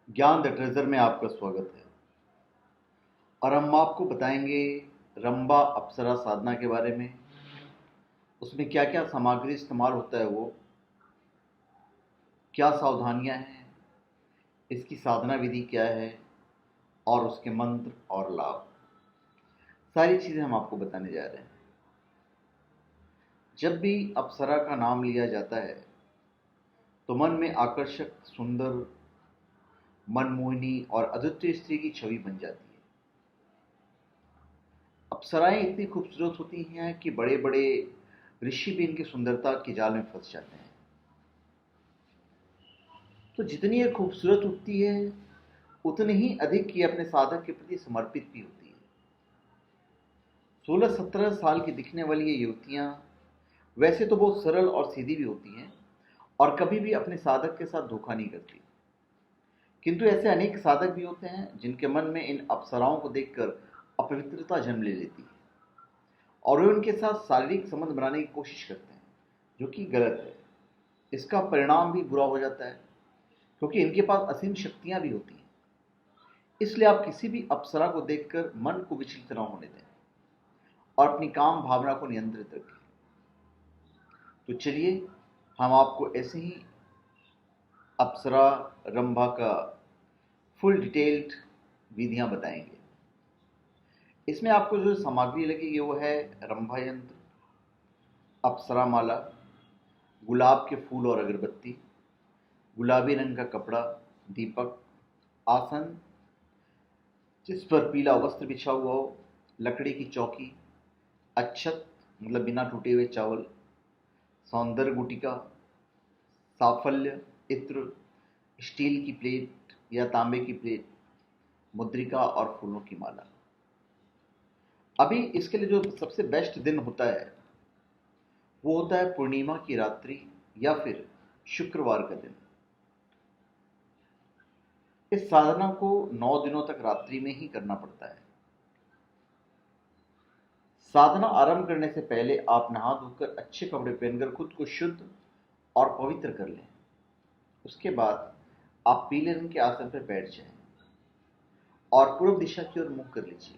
ज्ञान the treasure में आपका स्वागत है। और हम आपको बताएंगे रंभा अप्सरा साधना के बारे में। उसमें क्या क्या सामग्री इस्तेमाल होता है, वो क्या सावधानियां हैं, इसकी साधना विधि क्या है और उसके मंत्र और लाभ, सारी चीज़ें हम आपको बताने जा रहे हैं। जब भी अप्सरा का नाम लिया जाता है तो मन में आकर्षक, सुंदर, मनमोहिनी और अद्वितीय स्त्री की छवि बन जाती है। अप्सराएं इतनी खूबसूरत होती हैं कि बड़े बड़े ऋषि भी इनकी सुंदरता के जाल में फंस जाते हैं। तो जितनी ये खूबसूरत होती है उतनी ही अधिक ये अपने साधक के प्रति समर्पित भी होती है। 16-17 साल की दिखने वाली ये युवतियां वैसे तो बहुत सरल और सीधी भी होती हैं और कभी भी अपने साधक के साथ धोखा नहीं करती। किंतु ऐसे अनेक साधक भी होते हैं जिनके मन में इन अप्सराओं को देखकर अपवित्रता जन्म ले लेती है और वे उनके साथ शारीरिक संबंध बनाने की कोशिश करते हैं, जो कि गलत है। इसका परिणाम भी बुरा हो जाता है क्योंकि इनके पास असीम शक्तियां भी होती हैं। इसलिए आप किसी भी अप्सरा को देखकर मन को विचलित न होने दें और अपनी काम भावना को नियंत्रित रखें। तो चलिए हम आपको ऐसे ही अप्सरा रंभा का फुल डिटेल्ड विधियां बताएंगे। इसमें आपको जो सामग्री लगेगी वो है रंभा यंत्र, अप्सरा माला, गुलाब के फूल और अगरबत्ती, गुलाबी रंग का कपड़ा, दीपक, आसन जिस पर पीला वस्त्र बिछा हुआ हो, लकड़ी की चौकी, अच्छत मतलब बिना टूटे हुए चावल, सौंदर्य गुटिका, साफल्य इत्र, स्टील की प्लेट या तांबे की प्लेट, मुद्रिका और फूलों की माला। अभी इसके लिए जो सबसे बेस्ट दिन होता है वो होता है पूर्णिमा की रात्रि या फिर शुक्रवार का दिन। इस साधना को 9 दिनों तक रात्रि में ही करना पड़ता है। साधना आरंभ करने से पहले आप नहा धोकर अच्छे कपड़े पहनकर खुद को शुद्ध और पवित्र कर लें। उसके बाद आप पीले रंग के आसन पर बैठ जाएं और पूर्व दिशा की ओर मुख कर लीजिए।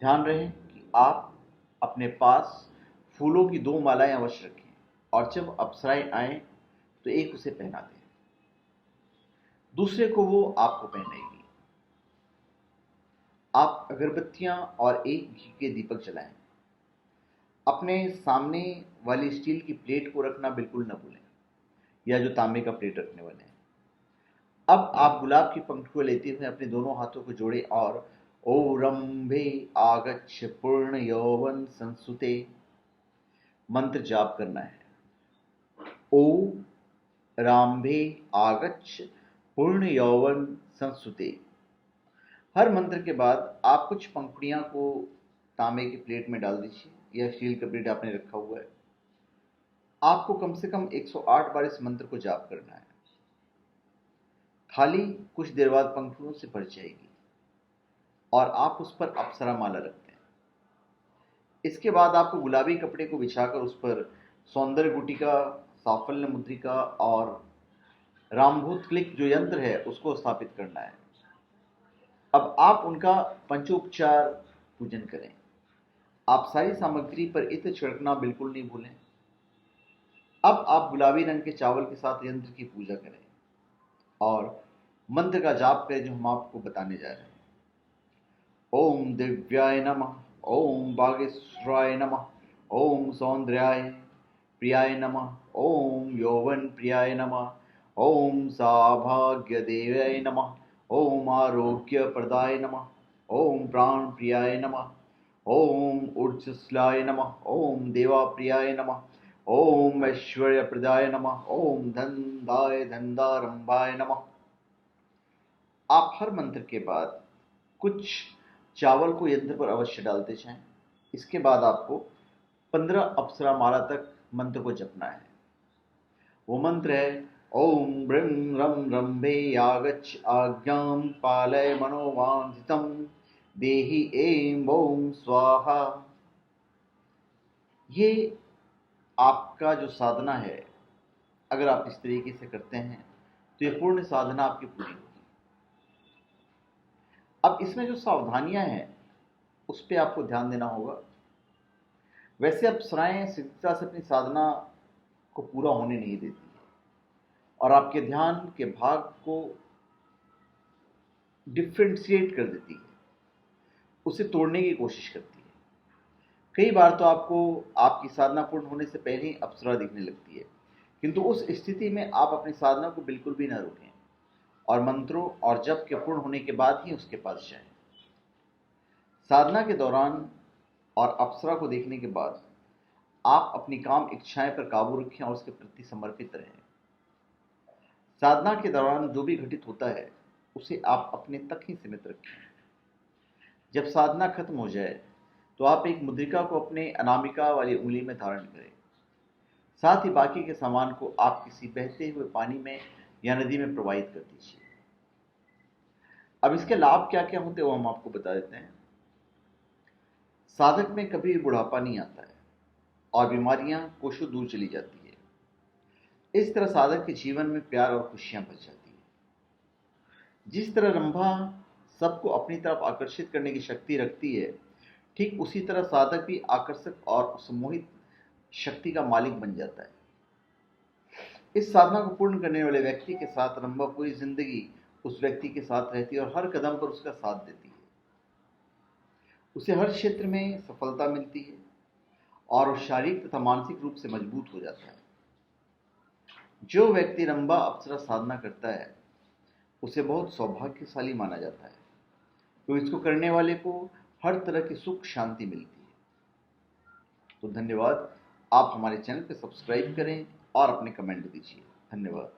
ध्यान रहे कि आप अपने पास फूलों की 2 मालाएं अवश्य रखें और जब अप्सराएं आए तो एक उसे पहना दें, दूसरे को वो आपको पहनाएगी। आप अगरबत्तियां और एक घी के दीपक जलाएं। अपने सामने वाली स्टील की प्लेट को रखना बिल्कुल न भूलें, या जो तांबे का प्लेट रखने वाले हैं। अब आप गुलाब की पंखुड़ियां लेते हुए अपने दोनों हाथों को जोड़े और ओ रंभे आगच्छ पूर्ण यौवन संसुते मंत्र जाप करना है। ओ राम्भे आगच्छ पूर्ण यौवन संसुते। हर मंत्र के बाद आप कुछ पंखुड़ियां को तांबे की प्लेट में डाल दीजिए या स्टील का प्लेट आपने रखा हुआ है। आपको कम से कम 108 बार इस मंत्र को जाप करना है। थाली कुछ देर बाद पंखुड़ियों से भर जाएगी और आप उस पर अप्सरा माला रखते हैं। इसके बाद आपको गुलाबी कपड़े को बिछाकर उस पर सौंदर्य गुटिका, साफल्य मुद्रिका और रामभूत क्लिक जो यंत्र है उसको स्थापित करना है। अब आप उनका पंचोपचार पूजन करें। आप सारी सामग्री पर इत्र छिड़कना बिल्कुल नहीं भूलें। अब आप गुलाबी रंग के चावल के साथ यंत्र की पूजा करें और मंत्र का जाप करें जो हम आपको बताने जा रहे हैं। ओम दिव्याय नमः, ओम बागेश्वराय नमः, ओम सौंदर्याय प्रियाय नमः, ओम यौवन प्रियाय नमः, ओम सौभाग्य देवाय नमः, ओम आरोग्य प्रदाय नमः, ओम प्राण प्रियाय नमः, ओम ऊर्जस्लाय नमः, ओम देवा प्रियाय नमः, ओम ऐश्वर्य प्रदाय नमः, ओम धनदाय धनदारंभाय नमः। आप हर मंत्र के बाद कुछ चावल को यंत्र पर अवश्य डालते जाएं। इसके बाद आपको 15 अप्सरा माला तक मंत्र को जपना है। वो मंत्र है ओम ब्रं रम रंभे आगच्छ आज्ञां पालय मनोवांछितं देहि ऐं ओम स्वाहा। ये आपका जो साधना है, अगर आप इस तरीके से करते हैं तो ये पूर्ण साधना आपकी पूरी होगी। अब इसमें जो सावधानियां हैं उस पर आपको ध्यान देना होगा। वैसे अप्सराएं शीघ्रता से अपनी साधना को पूरा होने नहीं देती है और आपके ध्यान के भाग को डिफ्रेंशिएट कर देती है, उसे तोड़ने की कोशिश करती है। कई बार तो आपको आपकी साधना पूर्ण होने से पहले ही अप्सरा दिखने लगती है, किंतु उस स्थिति में आप अपनी साधना को बिल्कुल भी ना रोकें और मंत्रों और जप के पूर्ण होने के बाद ही उसके पास जाएं। साधना के दौरान और अप्सरा को देखने के बाद आप अपनी काम इच्छाएं पर काबू रखें और उसके प्रति समर्पित रहें। साधना के दौरान जो भी घटित होता है उसे आप अपने तक ही सीमित रखें। जब साधना खत्म हो जाए तो आप एक मुद्रिका को अपने अनामिका वाली उंगली में धारण करें। साथ ही बाकी के सामान को आप किसी बहते हुए पानी में या नदी में प्रवाहित कर दीजिए। अब इसके लाभ क्या क्या होते हैं वो हम आपको बता देते हैं। साधक में कभी बुढ़ापा नहीं आता है और बीमारियां कोसों दूर चली जाती है। इस तरह साधक के जीवन में प्यार और खुशियां भर जाती है। जिस तरह रंभा सबको अपनी तरफ आकर्षित करने की शक्ति रखती है, ठीक उसी तरह साधक भी आकर्षक और सम्मोहित शक्ति का मालिक बन जाता है। इस साधना को पूर्ण करने वाले व्यक्ति के साथ रंभा पूरी जिंदगी उस व्यक्ति के साथ रहती है और हर कदम पर उसका साथ देती है। उसे हर क्षेत्र में सफलता मिलती है और वो शारीरिक तथा मानसिक रूप से मजबूत हो जाता है। जो व्यक्ति रंभा अप्सरा साधना करता है उसे बहुत सौभाग्यशाली माना जाता है, तो इसको करने वाले को हर तरह की सुख शांति मिलती है। तो धन्यवाद। आप हमारे चैनल पे सब्सक्राइब करें और अपने कमेंट दीजिए। धन्यवाद।